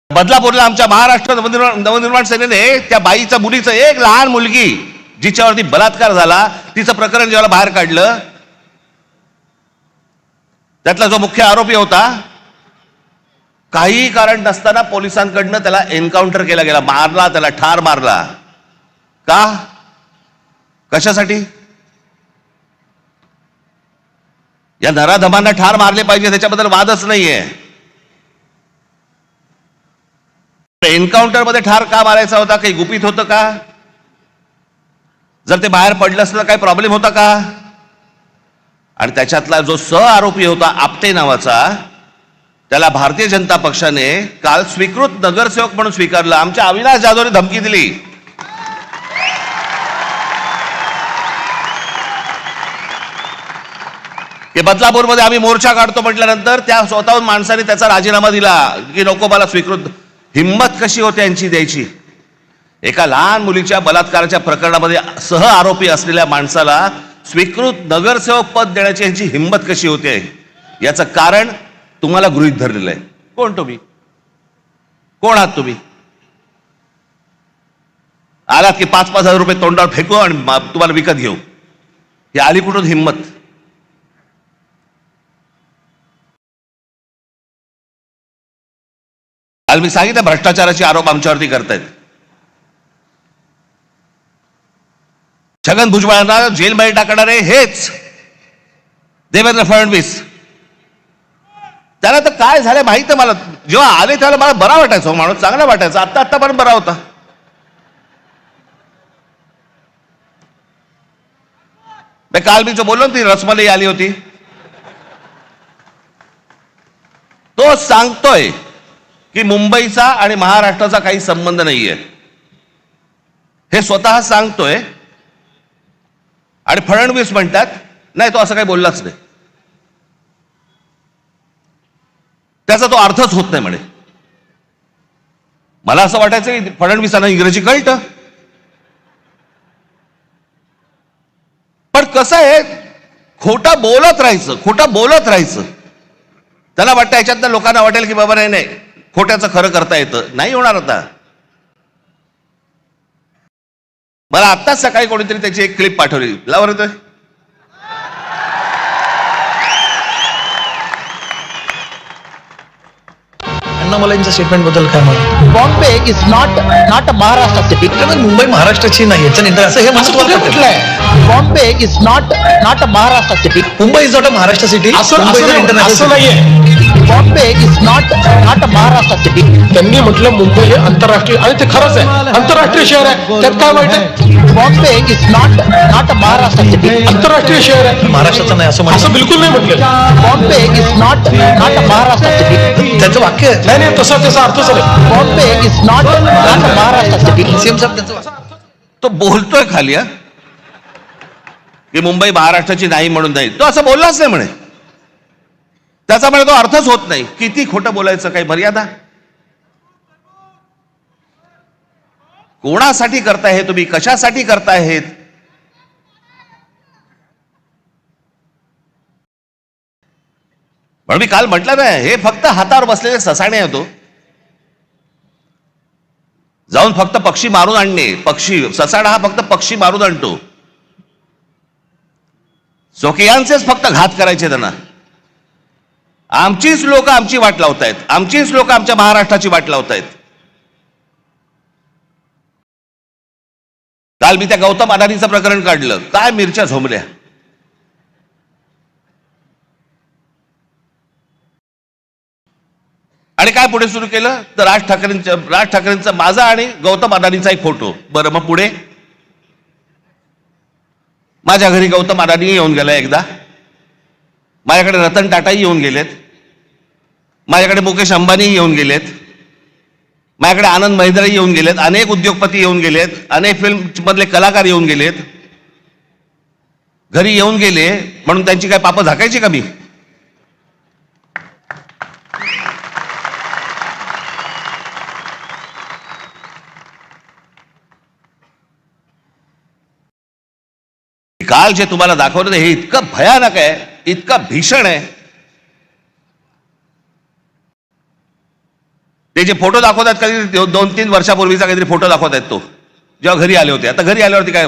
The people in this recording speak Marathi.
बदलापूरला आमच्या महाराष्ट्र नवनिर्माण सेनेने त्या बाईचा मुलीचं एक लहान मुलगी जिच्यावरती बलात्कार झाला तिचं प्रकरण जेव्हा बाहेर काढलं, त्यातला जो मुख्य आरोपी होता काही कारण नसताना पोलिसांकडनं त्याला एन्काउंटर केला गेला, मारला, त्याला ठार मारला. का? कशासाठी? या नराधमांना ठार मारले पाहिजे त्याच्याबद्दल वादच नाहीये. एन्काउंटर मध्ये ठार का मारायचा होता? काही गुपित होतं का? जर ते बाहेर पडलं असतं तर काही प्रॉब्लेम होता का? आणि त्याच्यातला जो आरोपी होता आपटे नावाचा, त्याला भारतीय जनता पक्षाने काल स्वीकृत नगरसेवक म्हणून स्वीकारलं. आमच्या अविनाश जाधवने धमकी दिली की बदलापूरमध्ये आम्ही मोर्चा काढतो म्हटल्यानंतर त्या स्वतःहून माणसाने त्याचा राजीनामा दिला की नको मला स्वीकृत. हिम्मत कशी होते यांची द्यायची? एका लहान मुलीच्या बलात्काराच्या प्रकरणामध्ये सह आरोपी असलेल्या माणसाला स्वीकृत नगरसेवक पद देण्याची यांची हिम्मत कशी होते? याचं कारण तुम्हाला गृहीत धरलेलं आहे. कोण तुम्ही? कोण आहात तुम्ही? आलात की 5,000 रुपये तोंडावर फेकू आणि तुम्हाला विकत घेऊ. ही आली कुठून हिम्मत? काल मी सांगितलं भ्रष्टाचाराचे आरोप आमच्यावरती करतायत. छगन भुजबळांना जेलमध्ये टाकणारे हेच देवेंद्र फडणवीस. त्याला तर काय झालं माहित मला. जेव्हा आले त्याला मला बरा वाटायचा, माणूस चांगला वाटायचा. आता पण बरा होता. काल मी जो बोललो ती रसमलाई आली होती, तो सांगतोय की मुंबईचा आणि महाराष्ट्राचा काही संबंध नाहीये. हे स्वतः सांगतोय आणि फडणवीस म्हणतात नाही, तो असं काही बोललाच नाही, त्याचा तो अर्थच होत नाही म्हणे. मला असं वाटायचं की फडणवीसांना इंग्रजी कळतं. पण कसं आहे, खोटं बोलत राहायचं, खोटं बोलत राहायचं. त्याला वाटतं याच्यातनं लोकांना वाटेल की बाबा नाही, खोट्याचं खरं करता येतं. नाही होणार. आता मला आत्ताच सकाळी कोणीतरी त्याची एक क्लिप पाठवली. लावर येतोय. अण्णामलांच्या स्टेटमेंट बद्दल काय म्हणा? Bombay is not a Maharashtra city. Mumbai महाराष्ट्राची नाही असं हे म्हणत कुठलं? Bombay is not a Maharashtra city. Mumbai is not a Maharashtra city. असं नाहीये. Bombay is not a Maharashtra city. त्यांनी म्हटलं मुंबई हे आंतरराष्ट्रीय, आणि ते खरंच आहे, आंतरराष्ट्रीय शहर आहे. त्यात काय वाईट आहे? Bombay is not a Maharashtra city. आंतरराष्ट्रीय शहर आहे. महाराष्ट्राचं नाही असं असं बिलकुल नाही म्हटलं. Bombay is not a Maharashtra city. त्याचं वाक्य नाही नाही, तसा त्याचा अर्थच नाही. Bombay is not a Maharashtra city. CM साहेब त्याचं तो बोलतोय खाली की मुंबई महाराष्ट्राची नाही म्हणून नाही. तो असं बोललाच नाही म्हणे. त्याचा म्हणे तो अर्थच होत नाही. किती खोटं बोलायचं, काही मर्यादा? कोणासाठी करताय हे तुम्ही? कशासाठी करताय हे? पण मी काल म्हटलं ना, हे फक्त हातावर बसलेले ससाणे होतो. जाऊन फक्त पक्षी मारून आणणे. पक्षी, ससाणा हा फक्त पक्षी मारून आणतो. स्वकीयांचेच फक्त घात करायचे त्यांना. आमचीच लोक आमची वाट लावतायत. आमचीच लोक आमच्या महाराष्ट्राची वाट लावतायत. काल मी त्या गौतम अदानीचं प्रकरण काढलं. काय मिरच्या झोंबल्या. आणि काय पुढे सुरू केलं तर राज ठाकरेंचा माझा आणि गौतम अदानीचा एक फोटो. बरं, मग पुढे माझ्या घरी गौतम अदानी येऊन गेला एकदा. माझ्याकडे रतन टाटाही येऊन गेलेत. माझ्याकडे मुकेश अंबानी येऊन गेलेत. माझ्याकडे आनंद महिंद्राही येऊन गेलेत. अनेक उद्योगपती येऊन गेलेत. अनेक फिल्म मधले कलाकार येऊन गेलेत. घरी येऊन गेले म्हणून त्यांची काय पापं झाकायची का मी? काल जे तुम्हाला दाखवलं हे इतकं भयानक आहे, इतकं भीषण आहे. ते जे फोटो दाखवतात कधी 2-3 वर्षापूर्वीचा काहीतरी फोटो दाखवत आहेत तो जेव्हा घरी आले होते. आता घरी आल्यावरती काय